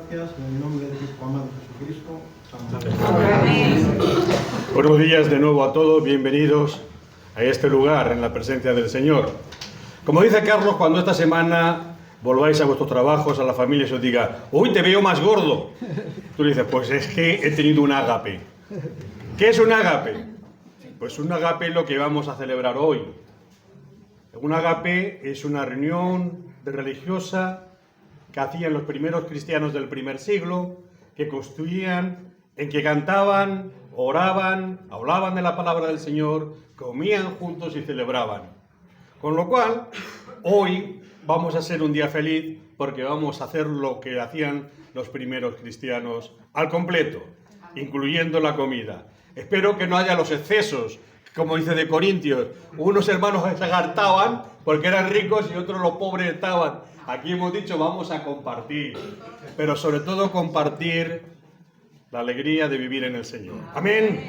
gracias en el nombre de Cristo amado Jesucristo. Amén. Buenos días de nuevo a todos, bienvenidos a este lugar en la presencia del Señor. Como dice Carlos, cuando esta semana volváis a vuestros trabajos, a la familia, se os diga, uy, te veo más gordo. Tú le dices, pues es que he tenido un ágape. ¿Qué es un ágape? Pues un ágape es lo que vamos a celebrar hoy. Un ágape es una reunión religiosa que hacían los primeros cristianos del primer siglo, que construían, en que cantaban, oraban, hablaban de la palabra del Señor, comían juntos y celebraban. Con lo cual, hoy vamos a ser un día feliz porque vamos a hacer lo que hacían los primeros cristianos al completo, incluyendo la comida. Espero que no haya los excesos, como dice de Corintios, unos hermanos se hartaban porque eran ricos y otros los pobres estaban. Aquí hemos dicho vamos a compartir, pero sobre todo compartir la alegría de vivir en el Señor. Amén.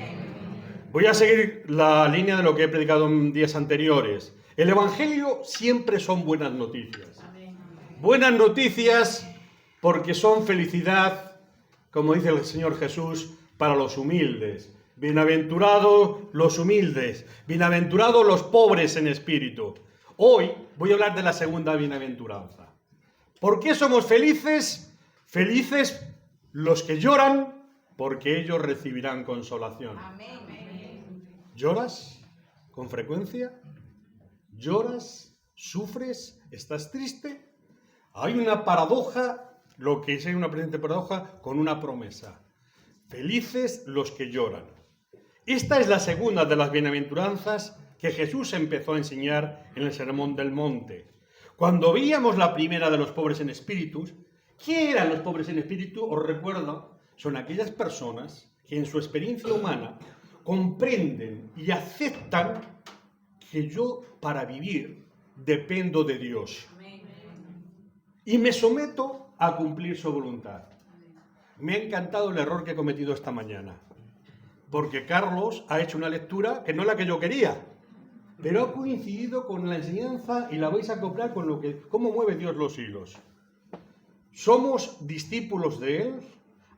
Voy a seguir la línea de lo que he predicado en días anteriores. El Evangelio siempre son buenas noticias. Buenas noticias porque son felicidad, como dice el Señor Jesús, para los humildes. Bienaventurados los humildes, bienaventurados los pobres en espíritu. Hoy voy a hablar de la segunda bienaventuranza. ¿Por qué somos felices? Felices los que lloran, porque ellos recibirán consolación. ¿Lloras con frecuencia? ¿Lloras? ¿Sufres? ¿Estás triste? Hay una paradoja, lo que es una presente paradoja, con una promesa. Felices los que lloran. Esta es la segunda de las bienaventuranzas que Jesús empezó a enseñar en el Sermón del Monte. Cuando veíamos la primera de los pobres en espíritu, ¿qué eran los pobres en espíritu? Os recuerdo, son aquellas personas que en su experiencia humana comprenden y aceptan que yo para vivir dependo de Dios y me someto a cumplir su voluntad. Me ha encantado el error que he cometido esta mañana, porque Carlos ha hecho una lectura que no es la que yo quería, pero ha coincidido con la enseñanza y la vais a acoplar con lo que, cómo mueve Dios los hilos. Somos discípulos de Él,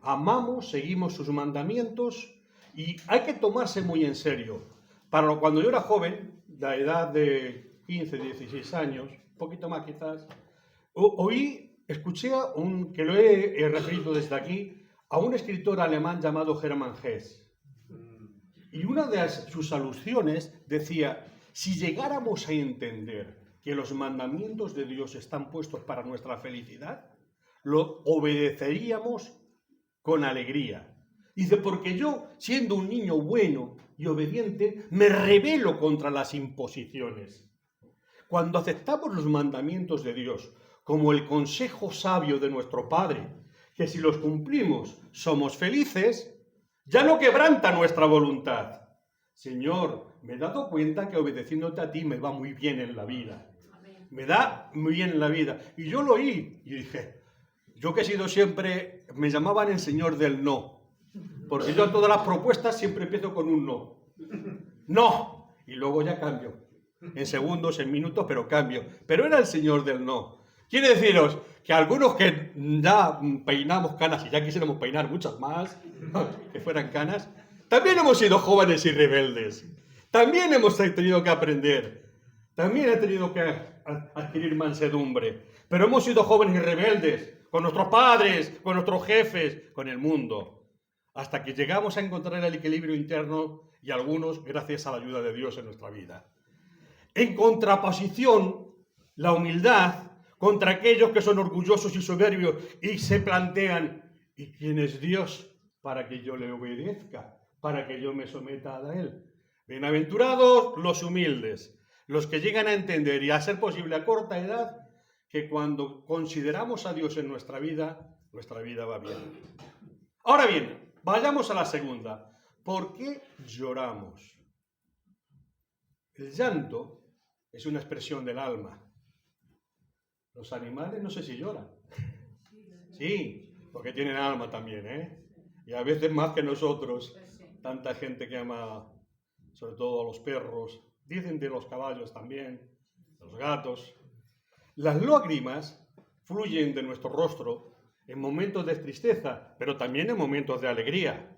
amamos, seguimos sus mandamientos y hay que tomarse muy en serio. Cuando yo era joven, la edad de 15, 16 años, un poquito más quizás, escuché, que lo he referido desde aquí, a un escritor alemán llamado Hermann Hesse. Y una de sus alusiones decía, si llegáramos a entender que los mandamientos de Dios están puestos para nuestra felicidad, lo obedeceríamos con alegría. Dice, porque yo, siendo un niño bueno y obediente, me rebelo contra las imposiciones. Cuando aceptamos los mandamientos de Dios como el consejo sabio de nuestro Padre, que si los cumplimos somos felices, ya no quebranta nuestra voluntad. Señor, me he dado cuenta que obedeciéndote a ti me va muy bien en la vida. Me da muy bien en la vida. Y yo lo oí y dije, yo que he sido siempre, me llamaban el Señor del no, porque yo a todas las propuestas siempre empiezo con un no. No, y luego ya cambio. En segundos, en minutos, pero cambio. Pero era el Señor del no. Quiere deciros que algunos que ya peinamos canas y ya quisiéramos peinar muchas más, que fueran canas, también hemos sido jóvenes y rebeldes. También hemos tenido que aprender. También he tenido que adquirir mansedumbre. Pero hemos sido jóvenes y rebeldes con nuestros padres, con nuestros jefes, con el mundo. Hasta que llegamos a encontrar el equilibrio interno y algunos gracias a la ayuda de Dios en nuestra vida. En contraposición, la humildad contra aquellos que son orgullosos y soberbios y se plantean, ¿y quién es Dios para que yo le obedezca, para que yo me someta a Él? Bienaventurados los humildes, los que llegan a entender y a ser posible a corta edad que cuando consideramos a Dios en nuestra vida va bien. Ahora bien, vayamos a la segunda. ¿Por qué lloramos? El llanto es una expresión del alma. Los animales no sé si lloran. Sí, porque tienen alma también, ¿eh? Y a veces más que nosotros. Tanta gente que ama, sobre todo a los perros. Dicen de los caballos también, los gatos. Las lágrimas fluyen de nuestro rostro en momentos de tristeza, pero también en momentos de alegría.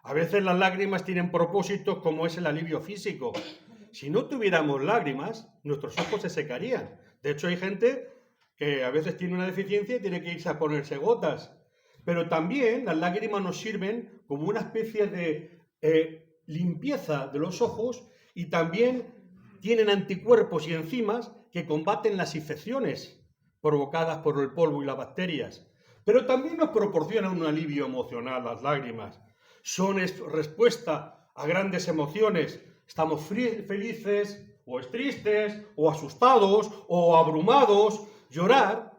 A veces las lágrimas tienen propósitos como es el alivio físico. Si no tuviéramos lágrimas, nuestros ojos se secarían. De hecho, hay gente que a veces tiene una deficiencia y tiene que irse a ponerse gotas. Pero también las lágrimas nos sirven como una especie de limpieza de los ojos y también tienen anticuerpos y enzimas que combaten las infecciones provocadas por el polvo y las bacterias. Pero también nos proporcionan un alivio emocional las lágrimas. Son respuesta a grandes emociones. Estamos felices, o tristes, o asustados, o abrumados. Llorar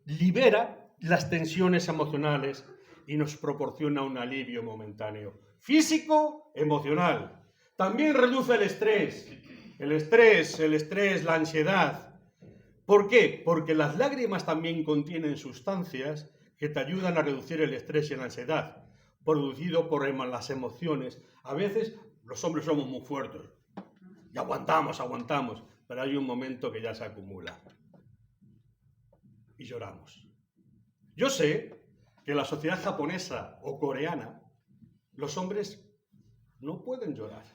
libera las tensiones emocionales y nos proporciona un alivio momentáneo. Físico, emocional. También reduce el estrés, la ansiedad. ¿Por qué? Porque las lágrimas también contienen sustancias que te ayudan a reducir el estrés y la ansiedad, producido por las emociones. A veces los hombres somos muy fuertes y aguantamos, pero hay un momento que ya se acumula y lloramos. Yo sé que en la sociedad japonesa o coreana los hombres no pueden llorar,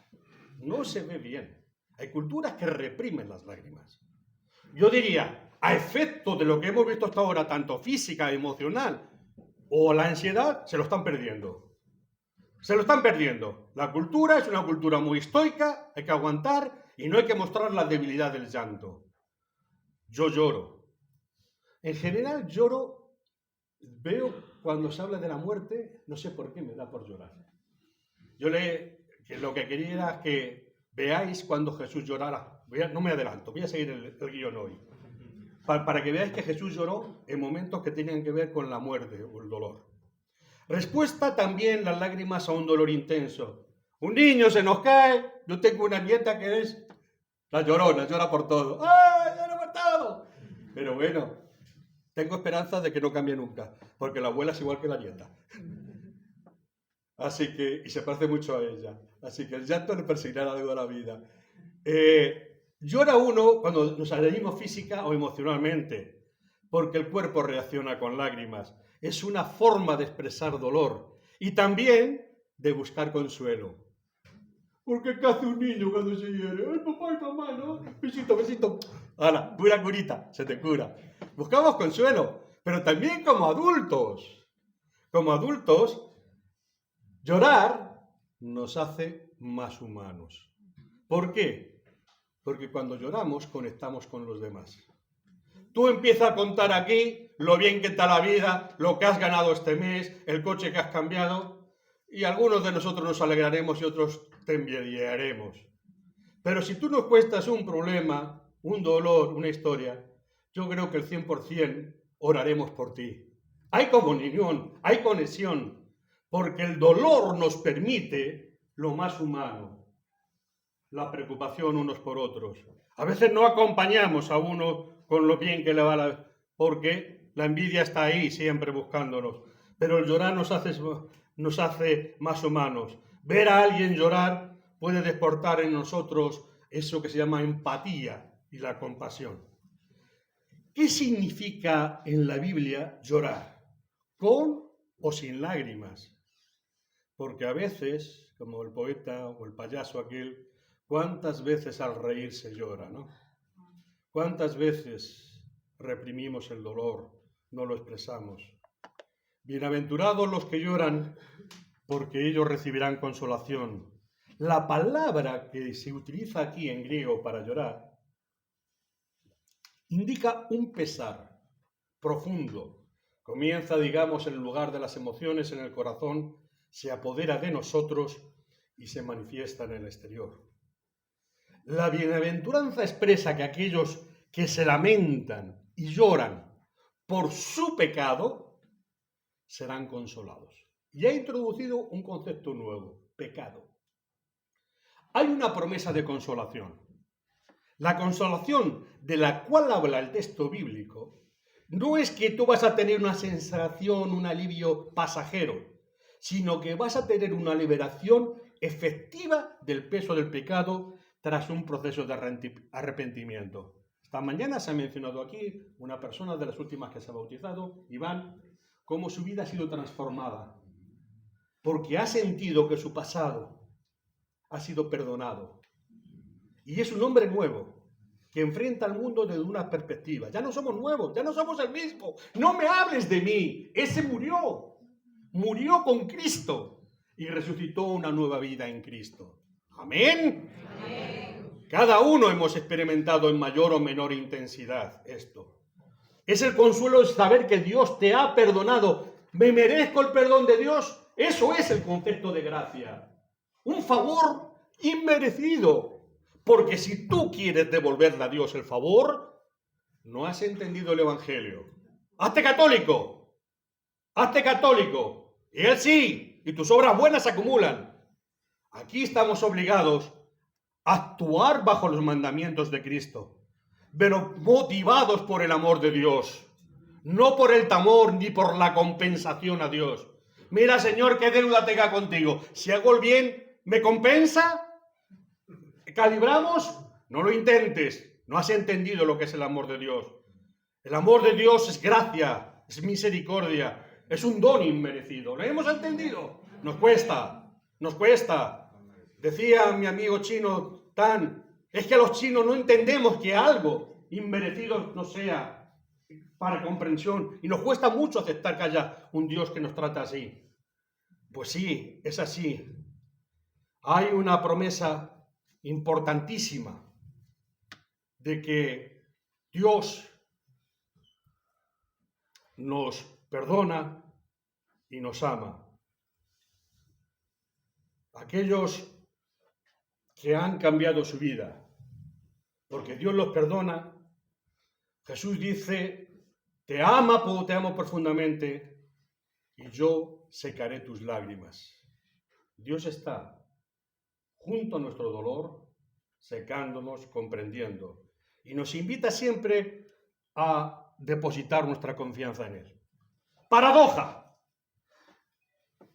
no se ve bien. Hay culturas que reprimen las lágrimas. Yo diría, a efecto de lo que hemos visto hasta ahora, tanto física, emocional o la ansiedad, se lo están perdiendo. Se lo están perdiendo. La cultura es una cultura muy estoica, hay que aguantar y no hay que mostrar la debilidad del llanto. Yo lloro. En general lloro, veo cuando se habla de la muerte, no sé por qué me da por llorar. Lo que quería era que veáis cuando Jesús llorara. No me adelanto, voy a seguir el guión hoy. Para que veáis que Jesús lloró en momentos que tenían que ver con la muerte o el dolor. Respuesta también las lágrimas a un dolor intenso. Un niño se nos cae, yo tengo una nieta que es la llorona, llora por todo. ¡Ay, llora por todo! Pero bueno, tengo esperanza de que no cambie nunca, porque la abuela es igual que la nieta. Así que, y se parece mucho a ella. Así que el llanto le perseguirá toda la vida. Llora uno cuando nos agredimos física o emocionalmente, porque el cuerpo reacciona con lágrimas. Es una forma de expresar dolor y también de buscar consuelo. Porque ¿qué hace un niño cuando se hiere? ¡Ay, papá y mamá, ¿no? Besito, besito. ¡Hala, pura curita! Se te cura. Buscamos consuelo, pero también como adultos. Como adultos, llorar nos hace más humanos. ¿Por qué? Porque cuando lloramos conectamos con los demás. Tú empiezas a contar aquí lo bien que está la vida, lo que has ganado este mes, el coche que has cambiado, y algunos de nosotros nos alegraremos y otros te envidiaremos. Pero si tú nos cuentas un problema, un dolor, una historia, yo creo que el 100% oraremos por ti. Hay comunión, hay conexión, porque el dolor nos permite lo más humano, la preocupación unos por otros. A veces no acompañamos a uno con lo bien que le va porque la envidia está ahí siempre buscándonos. Pero el llorar nos hace más humanos. Ver a alguien llorar puede despertar en nosotros eso que se llama empatía y la compasión. ¿Qué significa en la Biblia llorar? ¿Con o sin lágrimas? Porque a veces, como el poeta o el payaso aquel, ¿cuántas veces al reír se llora, no? ¿Cuántas veces reprimimos el dolor, no lo expresamos? Bienaventurados los que lloran, porque ellos recibirán consolación. La palabra que se utiliza aquí en griego para llorar indica un pesar profundo. Comienza, digamos, en el lugar de las emociones, en el corazón, se apodera de nosotros y se manifiesta en el exterior. La bienaventuranza expresa que aquellos que se lamentan y lloran por su pecado serán consolados. Y ha introducido un concepto nuevo, pecado. Hay una promesa de consolación. La consolación de la cual habla el texto bíblico no es que tú vas a tener una sensación, un alivio pasajero, sino que vas a tener una liberación efectiva del peso del pecado tras un proceso de arrepentimiento. Esta mañana se ha mencionado aquí una persona de las últimas que se ha bautizado, Iván, cómo su vida ha sido transformada, porque ha sentido que su pasado ha sido perdonado. Y es un hombre nuevo, que enfrenta al mundo desde una perspectiva. Ya no somos nuevos, ya no somos el mismo. No me hables de mí. Ese murió con Cristo y resucitó una nueva vida en Cristo. Amén. Amén. Cada uno hemos experimentado en mayor o menor intensidad esto. Es el consuelo de saber que Dios te ha perdonado. ¿Me merezco el perdón de Dios? Eso es el concepto de gracia. Un favor inmerecido. Porque si tú quieres devolverle a Dios el favor, no has entendido el Evangelio. Hazte católico. Hazte católico. Y Él sí. Y tus obras buenas se acumulan. Aquí estamos obligados a actuar bajo los mandamientos de Cristo, pero motivados por el amor de Dios. No por el temor ni por la compensación a Dios. Mira, Señor, qué deuda tenga contigo. Si hago el bien, ¿me compensa? ¿Calibramos? No lo intentes. No has entendido lo que es el amor de Dios. El amor de Dios es gracia, es misericordia, es un don inmerecido. ¿Lo hemos entendido? Nos cuesta, nos cuesta. Decía mi amigo chino Tan, es que los chinos no entendemos que algo inmerecido no sea para comprensión. Y nos cuesta mucho aceptar que haya un Dios que nos trata así. Pues sí, es así. Hay una promesa importantísima de que Dios nos perdona y nos ama. Aquellos que han cambiado su vida, porque Dios los perdona. Jesús dice, te amo profundamente y yo secaré tus lágrimas. Dios está junto a nuestro dolor, secándonos, comprendiendo, y nos invita siempre a depositar nuestra confianza en Él. Paradoja.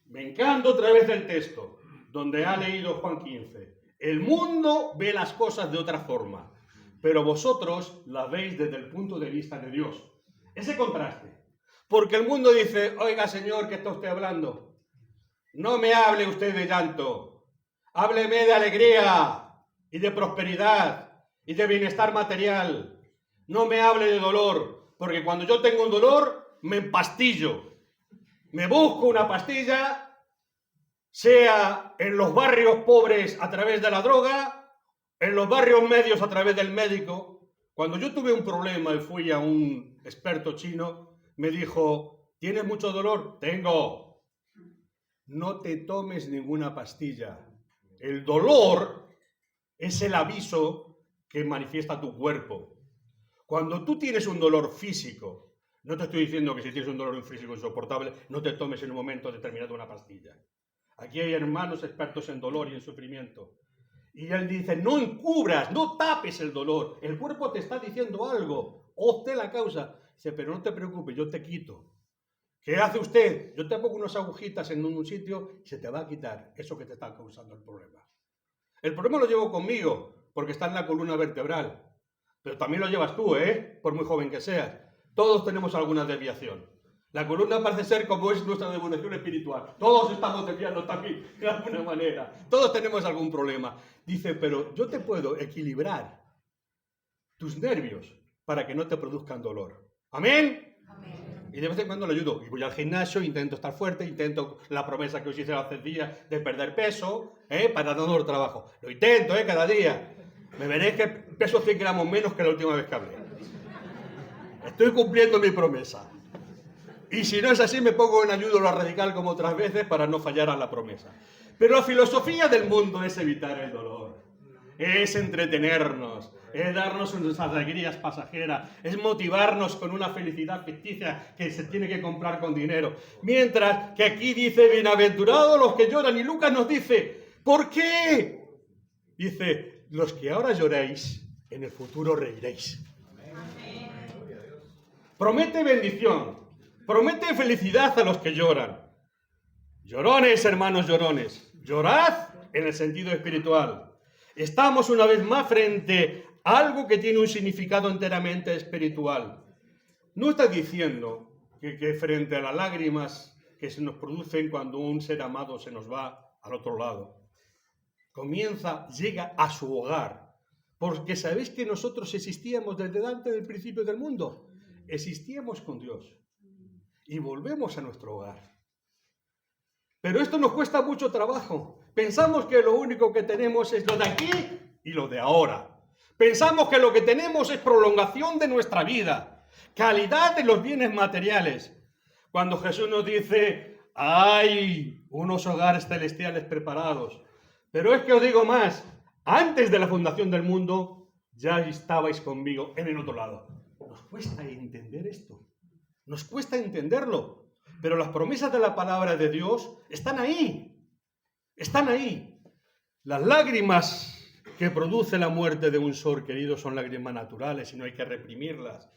Me encanto otra vez del texto, donde ha leído Juan 15. El mundo ve las cosas de otra forma, pero vosotros las veis desde el punto de vista de Dios. Ese contraste. Porque el mundo dice, oiga, Señor, ¿qué está usted hablando? No me hable usted de llanto. Hábleme de alegría y de prosperidad y de bienestar material. No me hable de dolor, porque cuando yo tengo un dolor, me empastillo. Me busco una pastilla, sea en los barrios pobres a través de la droga, en los barrios medios a través del médico. Cuando yo tuve un problema y fui a un experto chino, me dijo, ¿tienes mucho dolor? Tengo. No te tomes ninguna pastilla. El dolor es el aviso que manifiesta tu cuerpo. Cuando tú tienes un dolor físico, no te estoy diciendo que si tienes un dolor físico insoportable, no te tomes en un momento determinado una pastilla. Aquí hay hermanos expertos en dolor y en sufrimiento. Y él dice, no encubras, no tapes el dolor. El cuerpo te está diciendo algo. Usted la causa. Dice, pero no te preocupes, yo te quito. ¿Qué hace usted? Yo te pongo unas agujitas en un sitio y se te va a quitar eso que te está causando el problema. El problema lo llevo conmigo, porque está en la columna vertebral. Pero también lo llevas tú, por muy joven que seas. Todos tenemos alguna desviación. La columna parece ser como es nuestra devolución espiritual. Todos estamos desviando también, de alguna manera. Todos tenemos algún problema. Dice, pero yo te puedo equilibrar tus nervios para que no te produzcan dolor. ¿Amén? Amén. Y de vez en cuando lo ayudo. Y voy al gimnasio, intento estar fuerte, intento la promesa que os hice hace días de perder peso, para no dar trabajo. Lo intento, cada día. Me veréis que peso 100 gramos menos que la última vez que hablé. Estoy cumpliendo mi promesa. Y si no es así, me pongo en ayuno radical como otras veces para no fallar a la promesa. Pero la filosofía del mundo es evitar el dolor, es entretenernos, es darnos unas alegrías pasajeras, es motivarnos con una felicidad ficticia que se tiene que comprar con dinero. Mientras que aquí dice, bienaventurados los que lloran, y Lucas nos dice, ¿por qué? Dice, los que ahora lloréis, en el futuro reiréis. Amén. Promete bendición. Promete felicidad a los que lloran. Llorones, hermanos llorones, llorad en el sentido espiritual. Estamos una vez más frente algo que tiene un significado enteramente espiritual. No está diciendo que frente a las lágrimas que se nos producen cuando un ser amado se nos va al otro lado, llega a su hogar, porque sabéis que nosotros existíamos desde antes del principio del mundo, existíamos con Dios y volvemos a nuestro hogar. Pero esto nos cuesta mucho trabajo. Pensamos que lo único que tenemos es lo de aquí y lo de ahora. Pensamos que lo que tenemos es prolongación de nuestra vida, calidad de los bienes materiales. Cuando Jesús nos dice, hay unos hogares celestiales preparados. Pero es que os digo más, antes de la fundación del mundo, ya estabais conmigo en el otro lado. Nos cuesta entender esto, nos cuesta entenderlo, pero las promesas de la palabra de Dios están ahí, están ahí. Las lágrimas que produce la muerte de un ser querido son lágrimas naturales y no hay que reprimirlas.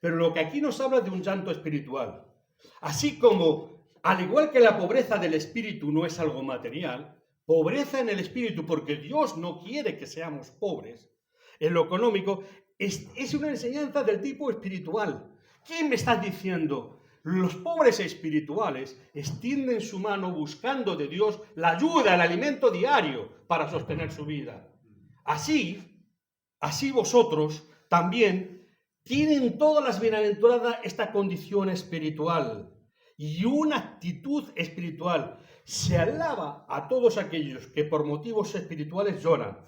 Pero lo que aquí nos habla de un llanto espiritual. Así como, al igual que la pobreza del espíritu no es algo material, pobreza en el espíritu, porque Dios no quiere que seamos pobres, en lo económico, es una enseñanza del tipo espiritual. ¿Qué me estás diciendo? Los pobres espirituales extienden su mano buscando de Dios la ayuda, el alimento diario para sostener su vida. Así vosotros también tienen todas las bienaventuradas esta condición espiritual y una actitud espiritual. Se alaba a todos aquellos que por motivos espirituales lloran.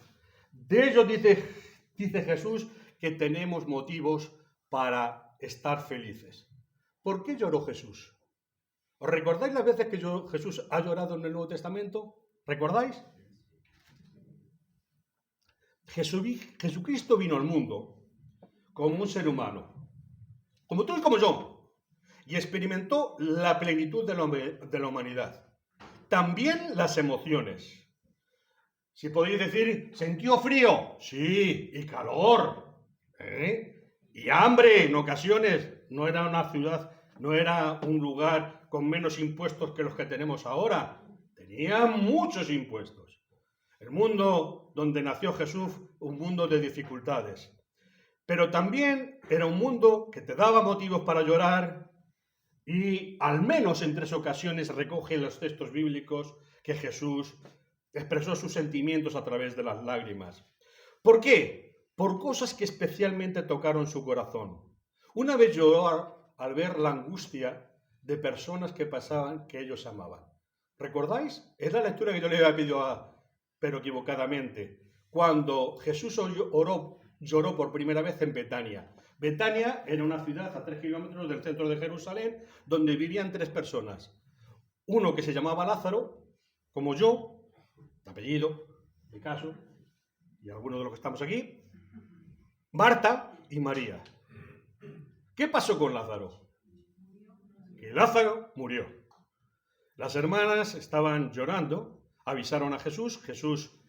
De ellos dice Jesús que tenemos motivos para estar felices. ¿Por qué lloró Jesús? ¿Os recordáis las veces que Jesús ha llorado en el Nuevo Testamento? ¿Recordáis? Jesucristo vino al mundo como un ser humano, como tú y como yo, y experimentó la plenitud de la humanidad. También las emociones. Si podéis decir, ¿sintió frío? Sí, y calor, y hambre en ocasiones. No era una ciudad, no era un lugar con menos impuestos que los que tenemos ahora. Tenía muchos impuestos. El mundo donde nació Jesús, un mundo de dificultades. Pero también era un mundo que te daba motivos para llorar y al menos en 3 ocasiones recoge en los textos bíblicos que Jesús expresó sus sentimientos a través de las lágrimas. ¿Por qué? Por cosas que especialmente tocaron su corazón. Una vez lloró al ver la angustia de personas que pasaban que ellos amaban. ¿Recordáis? Es la lectura que yo le había pedido, pero equivocadamente, cuando Jesús lloró por primera vez en Betania. Betania era una ciudad a 3 kilómetros del centro de Jerusalén, donde vivían 3 personas. Uno que se llamaba Lázaro, como yo, de apellido, en mi caso, y algunos de los que estamos aquí, Marta y María. ¿Qué pasó con Lázaro? Que Lázaro murió. Las hermanas estaban llorando, avisaron a Jesús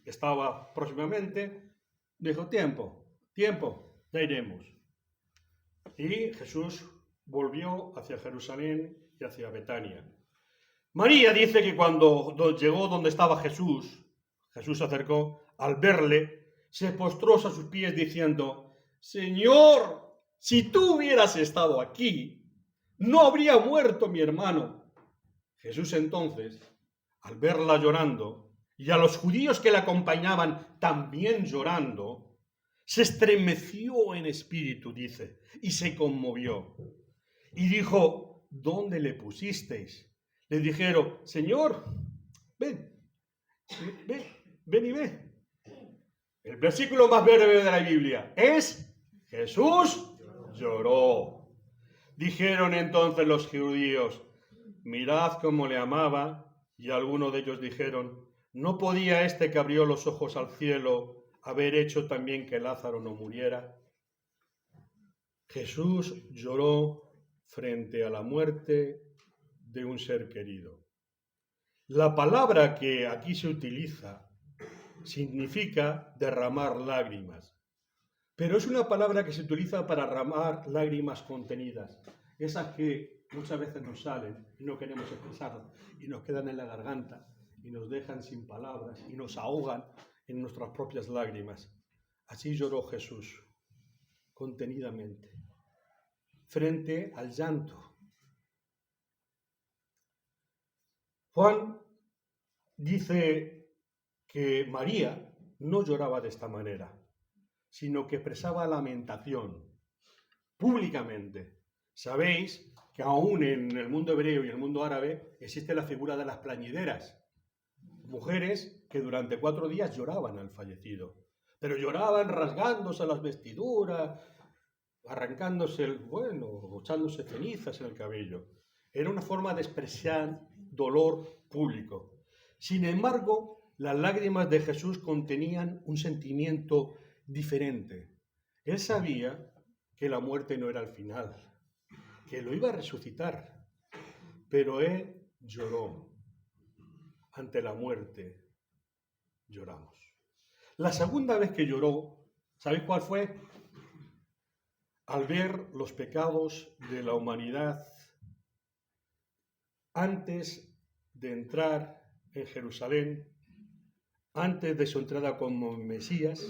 estaba próximamente, dijo, tiempo, ya iremos. Y Jesús volvió hacia Jerusalén y hacia Betania. María dice que cuando llegó donde estaba Jesús se acercó, al verle, se postró a sus pies diciendo, Señor, si tú hubieras estado aquí, no habría muerto mi hermano. Jesús entonces, al verla llorando, y a los judíos que la acompañaban también llorando, se estremeció en espíritu, dice, y se conmovió. Y dijo, ¿dónde le pusisteis? Le dijeron, Señor, ven y ve. El versículo más breve de la Biblia es, Jesús lloró. Dijeron entonces los judíos, mirad cómo le amaba, y algunos de ellos dijeron, ¿no podía este que abrió los ojos al cielo haber hecho también que Lázaro no muriera? Jesús lloró frente a la muerte de un ser querido. La palabra que aquí se utiliza significa derramar lágrimas, pero es una palabra que se utiliza para derramar lágrimas contenidas, esas que muchas veces nos salen y no queremos expresarlas y nos quedan en la garganta y nos dejan sin palabras y nos ahogan en nuestras propias lágrimas. Así lloró Jesús, contenidamente, frente al llanto. Juan dice que María no lloraba de esta manera, sino que expresaba lamentación públicamente. Sabéis que aún en el mundo hebreo y el mundo árabe existe la figura de las plañideras, mujeres que durante 4 días lloraban al fallecido, pero lloraban rasgándose las vestiduras, arrancándose o echándose cenizas en el cabello. Era una forma de expresar dolor público. Sin embargo, las lágrimas de Jesús contenían un sentimiento diferente. Él sabía que la muerte no era el final, que lo iba a resucitar, pero él lloró. Ante la muerte lloramos. La segunda vez que lloró, ¿sabéis cuál fue? Al ver los pecados de la humanidad antes de entrar en Jerusalén, antes de su entrada como Mesías,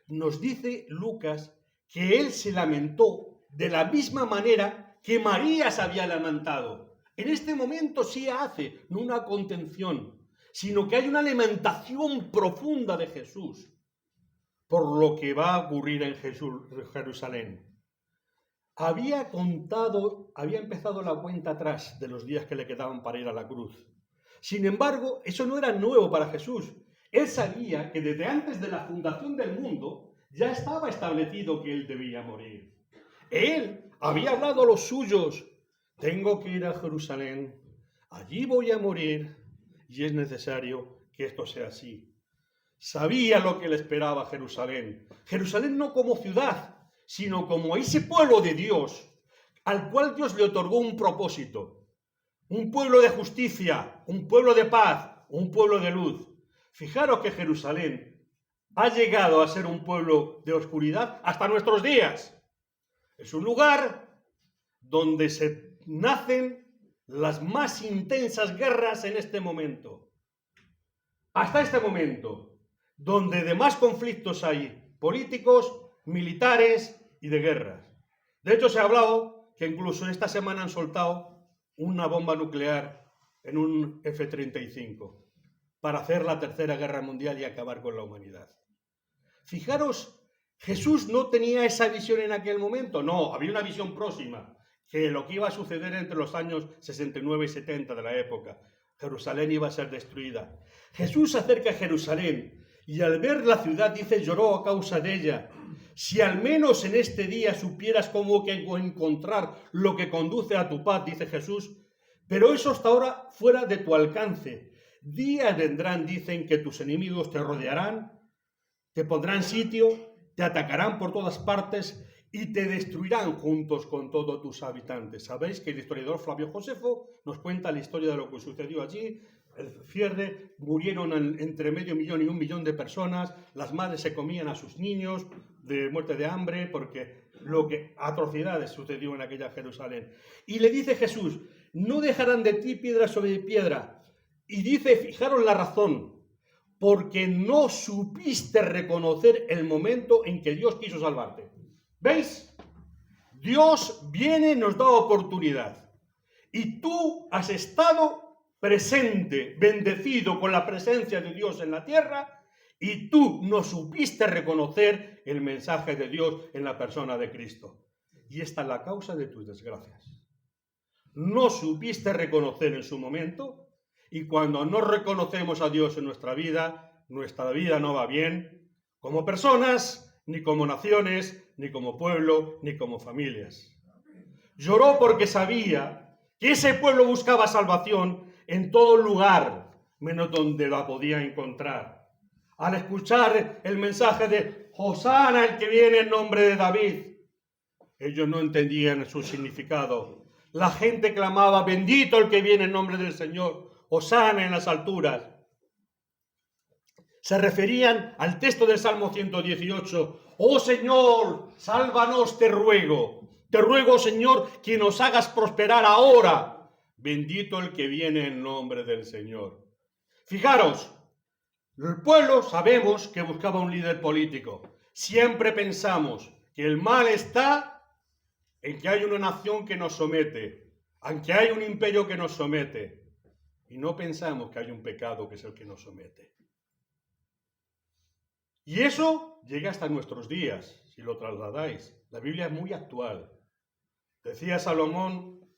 nos dice Lucas que él se lamentó de la misma manera que María se había lamentado. En este momento sí hace, no una contención, sino que hay una lamentación profunda de Jesús por lo que va a ocurrir en Jerusalén. Había empezado la cuenta atrás de los días que le quedaban para ir a la cruz. Sin embargo, eso no era nuevo para Jesús. Él sabía que desde antes de la fundación del mundo ya estaba establecido que él debía morir. Él había hablado a los suyos: tengo que ir a Jerusalén, allí voy a morir y es necesario que esto sea así. Sabía lo que le esperaba a Jerusalén. Jerusalén no como ciudad, sino como ese pueblo de Dios, al cual Dios le otorgó un propósito. Un pueblo de justicia, un pueblo de paz, un pueblo de luz. Fijaros que Jerusalén ha llegado a ser un pueblo de oscuridad hasta nuestros días. Es un lugar donde se nacen las más intensas guerras en este momento. Hasta este momento, donde de más conflictos hay políticos, militares y de guerras. De hecho, se ha hablado que incluso esta semana han soltado una bomba nuclear en un F-35 para hacer la tercera guerra mundial y acabar con la humanidad. Fijaros, Jesús no tenía esa visión en aquel momento, no, había una visión próxima, que lo que iba a suceder entre los años 69 y 70 de la época, Jerusalén iba a ser destruida. Jesús se acerca a Jerusalén y al ver la ciudad dice: lloró a causa de ella. Si al menos en este día supieras cómo encontrar lo que conduce a tu paz, dice Jesús, pero eso hasta ahora fuera de tu alcance. Días vendrán, dicen, que tus enemigos te rodearán, te pondrán sitio, te atacarán por todas partes y te destruirán juntos con todos tus habitantes. Sabéis que el historiador Flavio Josefo nos cuenta la historia de lo que sucedió allí. El cierre, murieron entre 500.000 y 1 millón de personas, las madres se comían a sus niños de muerte de hambre, porque atrocidades sucedió en aquella Jerusalén. Y le dice Jesús: no dejarán de ti piedra sobre piedra. Y dice, fijaros la razón, porque no supiste reconocer el momento en que Dios quiso salvarte. ¿Veis? Dios viene y nos da oportunidad. Y tú has estado presente, bendecido con la presencia de Dios en la tierra, y tú no supiste reconocer el mensaje de Dios en la persona de Cristo. Y esta es la causa de tus desgracias. No supiste reconocer en su momento, y cuando no reconocemos a Dios en nuestra vida no va bien, como personas, ni como naciones, ni como pueblo, ni como familias. Lloró porque sabía que ese pueblo buscaba salvación en todo lugar, menos donde la podía encontrar. Al escuchar el mensaje de Hosana, el que viene en nombre de David, ellos no entendían su significado. La gente clamaba: bendito el que viene en nombre del Señor, Hosana en las alturas. Se referían al texto del Salmo 118. Oh Señor, sálvanos, te ruego, Señor, que nos hagas prosperar ahora. Bendito el que viene en nombre del Señor. Fijaros, el pueblo sabemos que buscaba un líder político. Siempre pensamos que el mal está en que hay una nación que nos somete, en que hay un imperio que nos somete, y no pensamos que hay un pecado que es el que nos somete. Y eso llega hasta nuestros días, si lo trasladáis. La Biblia es muy actual. Decía Salomón,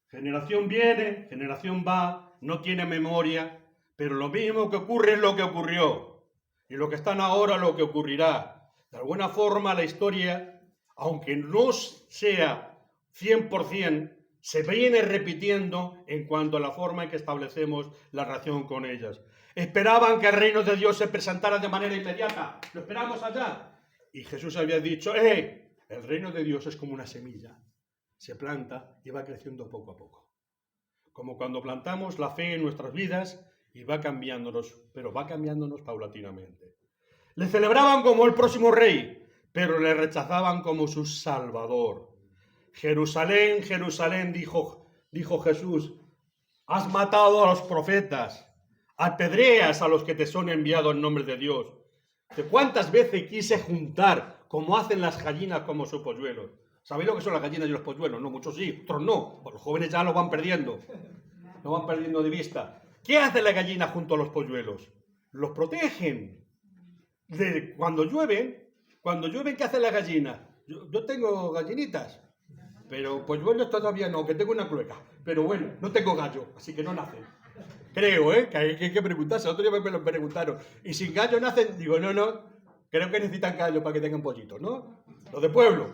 generación viene, generación va, no tiene memoria, pero lo mismo que ocurre es lo que ocurrió. Y lo que están ahora, lo que ocurrirá. De alguna forma, la historia, aunque no sea 100%, se viene repitiendo en cuanto a la forma en que establecemos la relación con ellas. Esperaban que el reino de Dios se presentara de manera inmediata. Lo esperamos allá. Y Jesús había dicho, el reino de Dios es como una semilla. Se planta y va creciendo poco a poco. Como cuando plantamos la fe en nuestras vidas y va cambiándonos, pero va cambiándonos paulatinamente. Le celebraban como el próximo rey, pero le rechazaban como su salvador. Jerusalén, Jerusalén, dijo Jesús, has matado a los profetas, apedreas a los que te son enviados en nombre de Dios. ¿De cuántas veces quise juntar, como hacen las gallinas, como sus polluelos? ¿Sabéis lo que son las gallinas y los polluelos? No, muchos sí, otros no. Los jóvenes ya lo van perdiendo de vista. ¿Qué hace la gallina junto a los polluelos? Los protegen. Cuando llueven, ¿qué hace la gallina? Yo tengo gallinitas, pero polluelos todavía no, que tengo una clueca. Pero bueno, no tengo gallo, así que no nacen. Creo, que hay que preguntarse. Otro día me lo preguntaron. ¿Y sin gallo nacen? Digo, no, creo que necesitan gallo para que tengan pollitos, ¿no? Los de pueblo.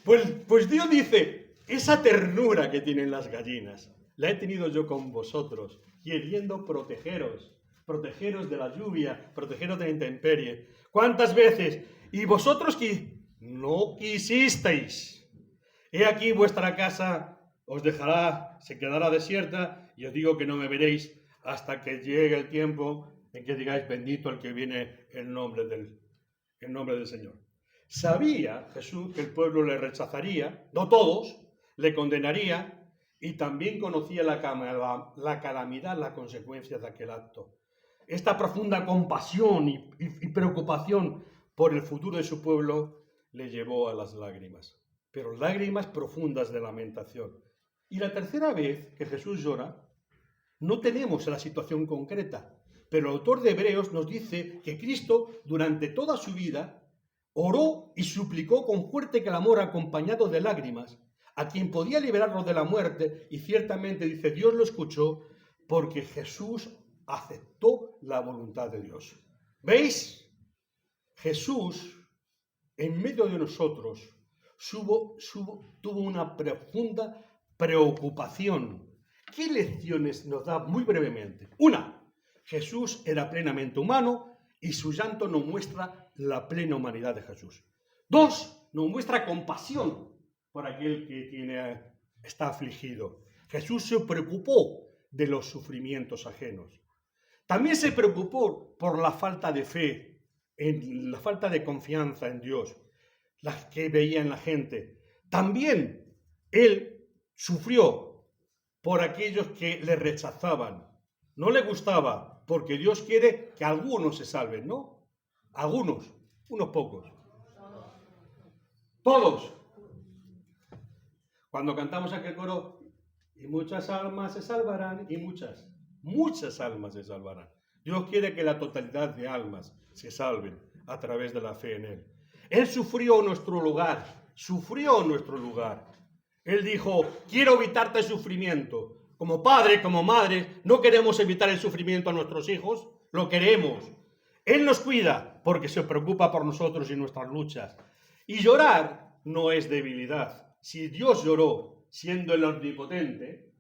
Pues Dios dice, esa ternura que tienen las gallinas, la he tenido yo con vosotros, queriendo protegeros de la lluvia, protegeros de la intemperie. ¿Cuántas veces? Y vosotros que no quisisteis. He aquí vuestra casa se quedará desierta, y os digo que no me veréis hasta que llegue el tiempo en que digáis, bendito el que viene en nombre del Señor. Sabía Jesús que el pueblo le rechazaría, no todos, le condenaría, y también conocía la calamidad, la consecuencia de aquel acto. Esta profunda compasión y preocupación por el futuro de su pueblo le llevó a las lágrimas, pero lágrimas profundas de lamentación. Y la tercera vez que Jesús llora, no tenemos la situación concreta, pero el autor de Hebreos nos dice que Cristo, durante toda su vida, oró y suplicó con fuerte clamor acompañado de lágrimas a quien podía liberarlo de la muerte, y ciertamente dice, Dios lo escuchó porque Jesús aceptó la voluntad de Dios. ¿Veis? Jesús, en medio de nosotros, tuvo una profunda preocupación. ¿Qué lecciones nos da muy brevemente? Una, Jesús era plenamente humano y su llanto nos muestra la plena humanidad de Jesús. Dos, nos muestra compasión por aquel que está afligido. Jesús se preocupó de los sufrimientos ajenos. También se preocupó por la falta de fe, la falta de confianza en Dios, las que veía en la gente. También él sufrió por aquellos que le rechazaban. No le gustaba, porque Dios quiere que algunos se salven, ¿no? Algunos, unos pocos. Todos. Cuando cantamos aquel coro, y muchas almas se salvarán, y muchas almas se salvarán. Dios quiere que la totalidad de almas se salven a través de la fe en Él. Él sufrió nuestro lugar. Él dijo, quiero evitarte el sufrimiento. Como padre, como madre, no queremos evitar el sufrimiento a nuestros hijos, lo queremos. Él nos cuida porque se preocupa por nosotros y nuestras luchas. Y llorar no es debilidad. Si Dios lloró siendo el omnipotente,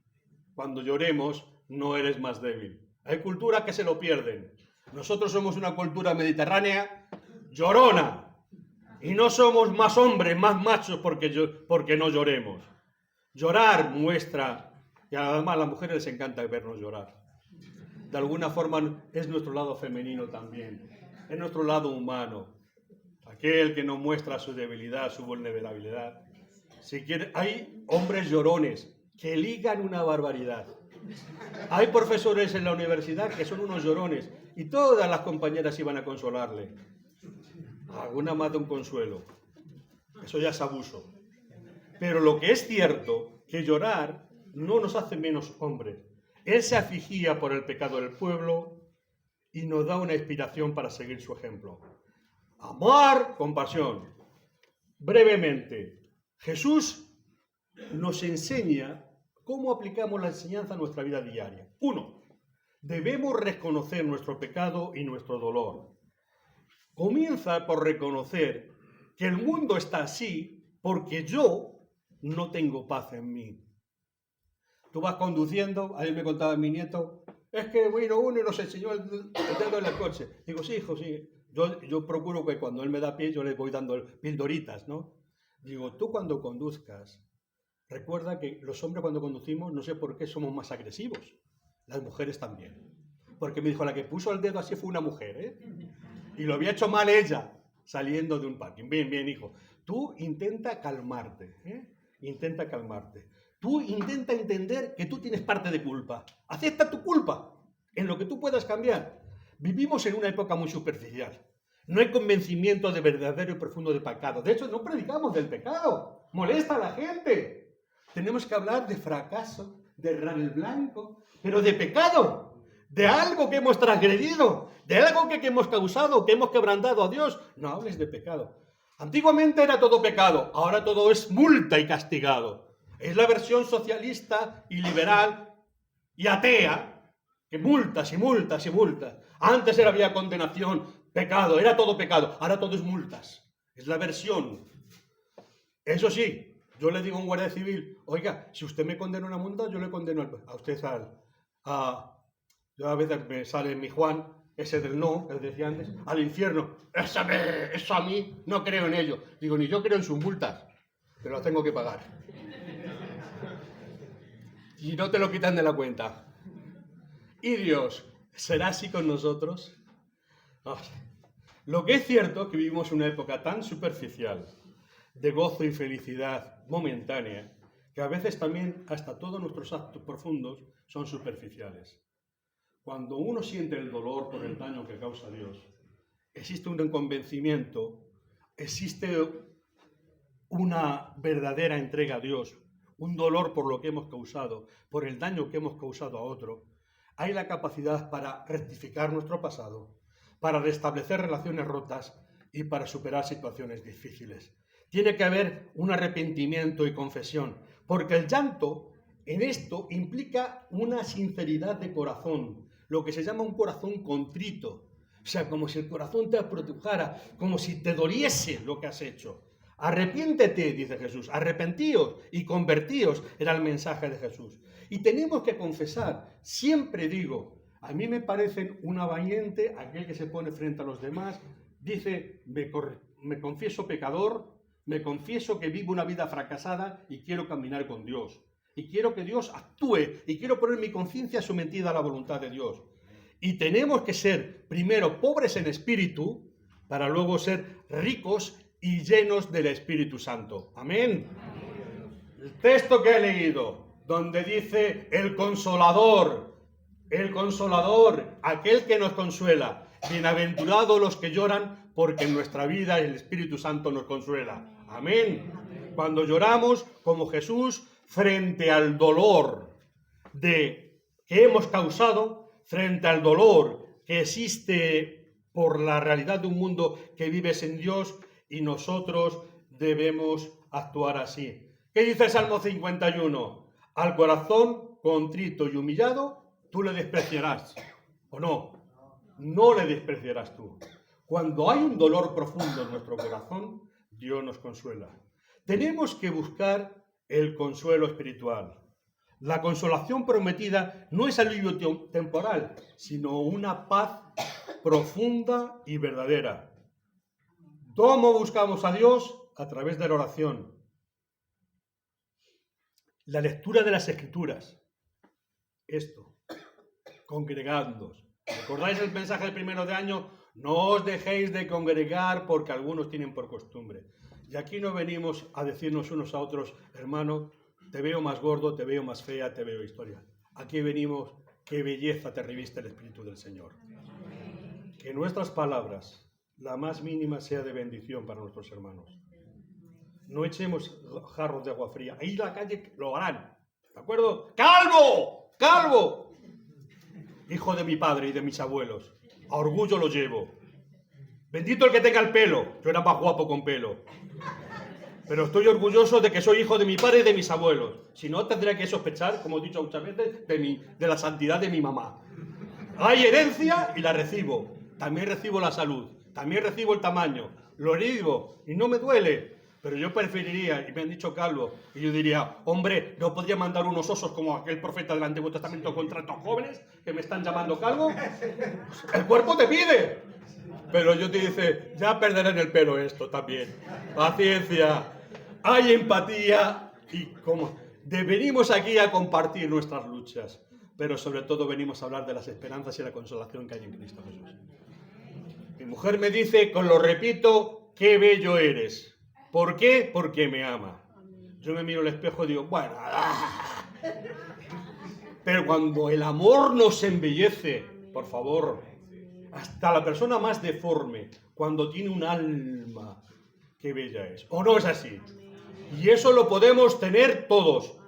cuando lloremos no eres más débil. Hay culturas que se lo pierden. Nosotros somos una cultura mediterránea llorona. Y no somos más hombres, más machos porque no lloremos. Llorar muestra, y además a las mujeres les encanta vernos llorar. De alguna forma es nuestro lado femenino también. Es nuestro lado humano. Aquel que nos muestra su debilidad, su vulnerabilidad. Hay hombres llorones que ligan una barbaridad. Hay profesores en la universidad que son unos llorones y todas las compañeras iban a consolarle. alguna más de un consuelo. Eso ya es abuso. Pero lo que es cierto, que llorar no nos hace menos hombres. Él se afligía por el pecado del pueblo y nos da una inspiración para seguir su ejemplo. Amar con pasión. Brevemente, Jesús nos enseña cómo aplicamos la enseñanza a nuestra vida diaria. 1. Debemos reconocer nuestro pecado y nuestro dolor. Comienza por reconocer que el mundo está así porque yo no tengo paz en mí. Tú vas conduciendo, ayer me contaba mi nieto, es que vino uno y nos enseñó el dedo en el coche. Digo, sí, hijo, sí. Yo procuro que cuando él me da pie, yo le voy dando pildoritas, ¿no? Digo, tú cuando conduzcas, recuerda que los hombres cuando conducimos, no sé por qué somos más agresivos. Las mujeres también. Porque me dijo, la que puso el dedo así fue una mujer, ¿eh? Y lo había hecho mal ella, saliendo de un parking. Bien, bien, hijo. Tú intenta calmarte, ¿eh? Intenta calmarte. Tú intenta entender que tú tienes parte de culpa. Acepta tu culpa en lo que tú puedas cambiar. Vivimos en una época muy superficial. No hay convencimiento de verdadero y profundo de pecado. De hecho, no predicamos del pecado. Molesta a la gente. Tenemos que hablar de fracaso, de errar el blanco, pero de pecado, de algo que hemos transgredido, de algo que hemos causado, que hemos quebrantado a Dios. No hables de pecado. Antiguamente era todo pecado, ahora todo es multa y castigado. Es la versión socialista y liberal y atea, que multas y multas y multas. Antes había condenación, pecado, era todo pecado, ahora todo es multas. Es la versión. Eso sí, yo le digo a un guardia civil, oiga, si usted me condena una multa, yo le condeno a usted yo a veces me sale mi Juan, ese del no, que decía antes, al infierno. Eso a mí no creo en ello. Digo, ni yo creo en sus multas, pero las tengo que pagar. Y no te lo quitan de la cuenta. ¿Y Dios será así con nosotros? Lo que es cierto es que vivimos una época tan superficial, de gozo y felicidad momentánea, que a veces también hasta todos nuestros actos profundos son superficiales. Cuando uno siente el dolor por el daño que causa Dios, existe un convencimiento, existe una verdadera entrega a Dios, un dolor por lo que hemos causado, por el daño que hemos causado a otro. Hay la capacidad para rectificar nuestro pasado, para restablecer relaciones rotas y para superar situaciones difíciles. Tiene que haber un arrepentimiento y confesión, porque el llanto en esto implica una sinceridad de corazón, lo que se llama un corazón contrito. O sea, como si el corazón te apretujara, como si te doliese lo que has hecho. Arrepiéntete, dice Jesús, arrepentíos y convertíos, era el mensaje de Jesús. Y tenemos que confesar, siempre digo, a mí me parecen una valiente aquel que se pone frente a los demás, dice, me confieso pecador, me confieso que vivo una vida fracasada y quiero caminar con Dios. Y quiero que Dios actúe y quiero poner mi conciencia sometida a la voluntad de Dios. Y tenemos que ser primero pobres en espíritu para luego ser ricos y llenos del Espíritu Santo. Amén. El texto que he leído, donde dice el consolador, aquel que nos consuela. Bienaventurados los que lloran, porque en nuestra vida el Espíritu Santo nos consuela. Amén. Cuando lloramos como Jesús frente al dolor que hemos causado, frente al dolor que existe por la realidad de un mundo que vive sin Dios, y nosotros debemos actuar así. ¿Qué dice el Salmo 51? Al corazón contrito y humillado, tú le despreciarás. ¿O no? No le despreciarás tú. Cuando hay un dolor profundo en nuestro corazón, Dios nos consuela. Tenemos que buscar el consuelo espiritual. La consolación prometida no es alivio temporal, sino una paz profunda y verdadera. ¿Cómo buscamos a Dios? A través de la oración. La lectura de las Escrituras. Esto. Congregándoos. ¿Recordáis el mensaje del primero de año? No os dejéis de congregar porque algunos tienen por costumbre. Y aquí no venimos a decirnos unos a otros, hermano, te veo más gordo, te veo más fea, te veo historia. Aquí venimos, qué belleza te reviste el Espíritu del Señor. Que nuestras palabras, la más mínima sea de bendición para nuestros hermanos. No echemos jarros de agua fría. Ahí en la calle lo harán. ¿De acuerdo? ¡Calvo! ¡Calvo! Hijo de mi padre y de mis abuelos. A orgullo lo llevo. Bendito el que tenga el pelo. Yo era más guapo con pelo. Pero estoy orgulloso de que soy hijo de mi padre y de mis abuelos. Si no, tendría que sospechar, como he dicho muchas veces, de la santidad de mi mamá. Hay herencia y la recibo. También recibo la salud. También recibo el tamaño. Lo heredo y no me duele. Pero yo preferiría, y me han dicho calvo, y yo diría, hombre, ¿no podría mandar unos osos como aquel profeta del Antiguo Testamento contra estos jóvenes que me están llamando calvo? Pues el cuerpo te pide. Pero yo te dice, ya perderé en el pelo esto también. Paciencia. Hay empatía y como venimos aquí a compartir nuestras luchas, pero sobre todo venimos a hablar de las esperanzas y la consolación que hay en Cristo Jesús. Mi mujer me dice, lo repito, qué bello eres. ¿Por qué? Porque me ama. Yo me miro al espejo y digo, bueno, pero cuando el amor nos embellece, por favor, hasta la persona más deforme, cuando tiene un alma, qué bella es. ¿O no es así? Y eso lo podemos tener todos,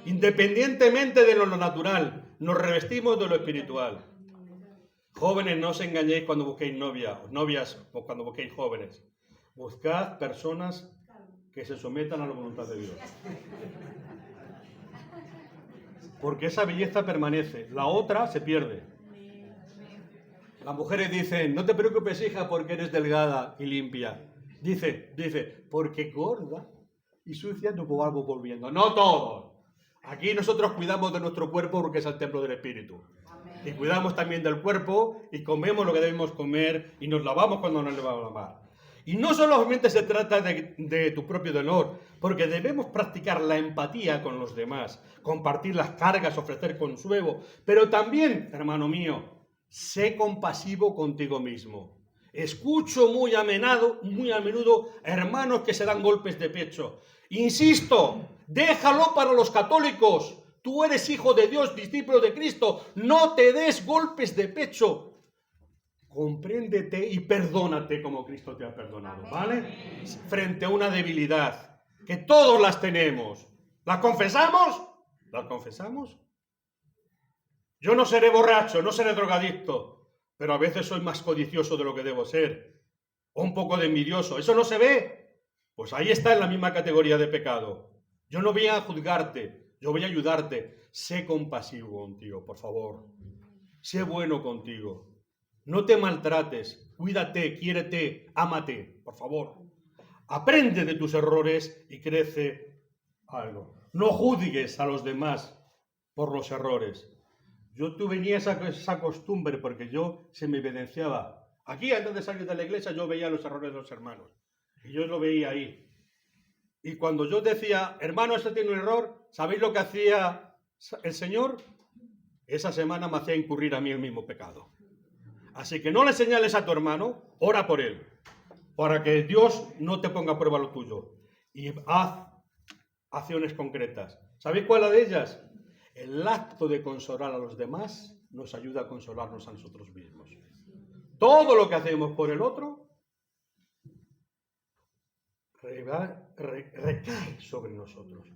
independientemente de lo natural. Nos revestimos de lo espiritual. Jóvenes, no os engañéis cuando busquéis novias o cuando busquéis jóvenes. Buscad personas que se sometan a la voluntad de Dios. Porque esa belleza permanece, la otra se pierde. Las mujeres dicen, no te preocupes, hija, porque eres delgada y limpia. Dice, porque gorda y sucia no vamos volviendo. No todos. Aquí nosotros cuidamos de nuestro cuerpo porque es el templo del Espíritu. Y cuidamos también del cuerpo y comemos lo que debemos comer y nos lavamos cuando nos debemos lavar. Y no solamente se trata de tu propio dolor, porque debemos practicar la empatía con los demás, compartir las cargas, ofrecer consuelo, pero también, hermano mío, sé compasivo contigo mismo. Escucho muy a menudo hermanos que se dan golpes de pecho. Insisto, déjalo para los católicos. Tú eres hijo de Dios, discípulo de Cristo. No te des golpes de pecho. Compréndete y perdónate como Cristo te ha perdonado, ¿vale? Frente a una debilidad, que todos las tenemos. ¿Las confesamos? ¿Las confesamos? Yo no seré borracho, no seré drogadicto, pero a veces soy más codicioso de lo que debo ser, o un poco de envidioso. ¿Eso no se ve? Pues ahí está en la misma categoría de pecado. Yo no voy a juzgarte, yo voy a ayudarte. Sé compasivo contigo, por favor. Sé bueno contigo. No te maltrates, cuídate, quiérete, ámate, por favor. Aprende de tus errores y crece algo. No juzgues a los demás por los errores. Yo tenía esa costumbre porque yo se me evidenciaba. Aquí, antes de salir de la iglesia, yo veía los errores de los hermanos. Y yo lo veía ahí. Y cuando yo decía, hermano, este tiene un error, ¿sabéis lo que hacía el Señor? Esa semana me hacía incurrir a mí el mismo pecado. Así que no le señales a tu hermano, ora por él, para que Dios no te ponga a prueba lo tuyo. Y haz acciones concretas. ¿Sabéis cuál es de ellas? El acto de consolar a los demás nos ayuda a consolarnos a nosotros mismos. Todo lo que hacemos por el otro recae sobre nosotros.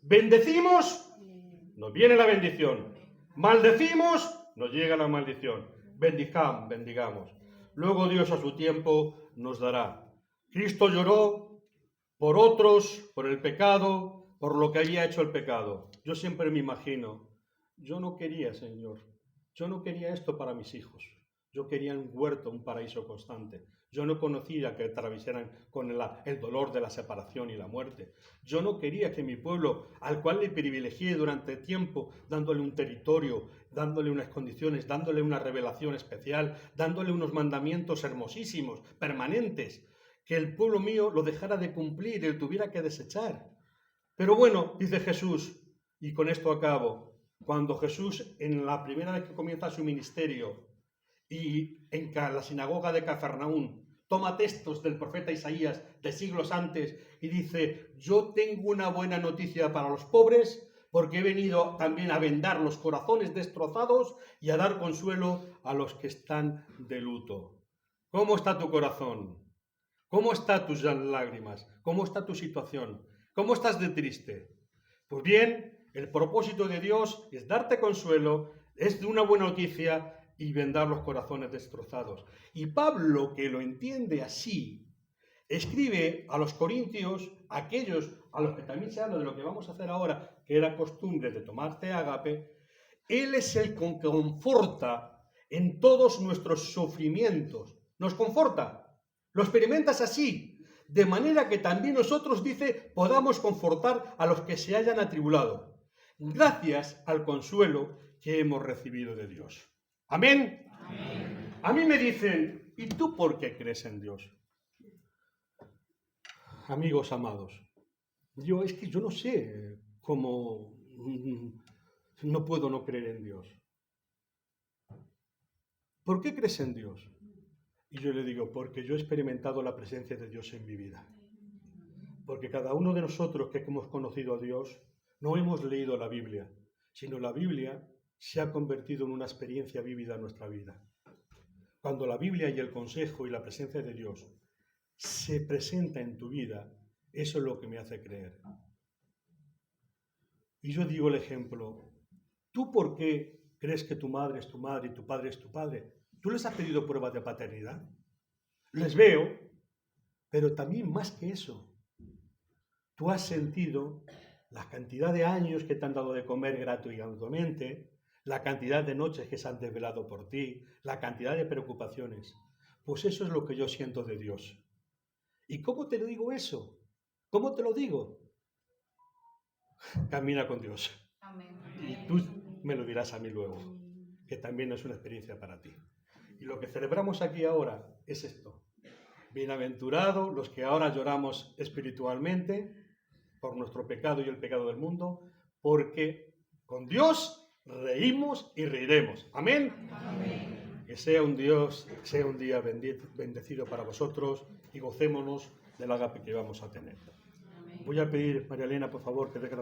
Bendecimos, nos viene la bendición. Maldecimos, nos llega la maldición. Bendigamos. Luego Dios a su tiempo nos dará. Cristo lloró por otros, por el pecado, por lo que había hecho el pecado. Yo siempre me imagino, yo no quería, Señor, yo no quería esto para mis hijos. Yo quería un huerto, un paraíso constante. Yo no conocía que atravesaran con el dolor de la separación y la muerte. Yo no quería que mi pueblo, al cual le privilegié durante tiempo, dándole un territorio, dándole unas condiciones, dándole una revelación especial, dándole unos mandamientos hermosísimos, permanentes, que el pueblo mío lo dejara de cumplir y lo tuviera que desechar. Pero bueno, dice Jesús, y con esto acabo, cuando Jesús, en la primera vez que comienza su ministerio, y en la sinagoga de Cafarnaún, toma textos del profeta Isaías de siglos antes y dice, yo tengo una buena noticia para los pobres, porque he venido también a vendar los corazones destrozados y a dar consuelo a los que están de luto. ¿Cómo está tu corazón? ¿Cómo están tus lágrimas? ¿Cómo está tu situación? ¿Cómo estás de triste? Pues bien, el propósito de Dios es darte consuelo, es de una buena noticia y vendar los corazones destrozados. Y Pablo, que lo entiende así, escribe a los corintios, aquellos a los que también se habla de lo que vamos a hacer ahora, que era costumbre de tomarse ágape, él es el que conforta en todos nuestros sufrimientos. Nos conforta, lo experimentas así, de manera que también nosotros, dice, podamos confortar a los que se hayan atribulado, gracias al consuelo que hemos recibido de Dios. ¿Amén? Amén. A mí me dicen, ¿y tú por qué crees en Dios? Amigos amados, yo no sé cómo no puedo no creer en Dios. ¿Por qué crees en Dios? Y yo le digo, porque yo he experimentado la presencia de Dios en mi vida. Porque cada uno de nosotros que hemos conocido a Dios, no hemos leído la Biblia, sino la Biblia se ha convertido en una experiencia vívida en nuestra vida. Cuando la Biblia y el consejo y la presencia de Dios se presenta en tu vida, eso es lo que me hace creer. Y yo digo el ejemplo, ¿tú por qué crees que tu madre es tu madre y tu padre es tu padre? ¿Tú les has pedido pruebas de paternidad? Les veo, pero también más que eso, tú has sentido la cantidad de años que te han dado de comer gratuitamente, la cantidad de noches que se han desvelado por ti, la cantidad de preocupaciones. Pues eso es lo que yo siento de Dios. ¿Y cómo te lo digo eso? ¿Cómo te lo digo? Camina con Dios. Amén. Y tú me lo dirás a mí luego, que también es una experiencia para ti. Y lo que celebramos aquí ahora es esto. Bienaventurados los que ahora lloramos espiritualmente por nuestro pecado y el pecado del mundo, porque con Dios reímos y reiremos. Amén. Amén. Que sea un día bendecido para vosotros y gocémonos del ágape que vamos a tener. Amén. Voy a pedir, María Elena, por favor, que dé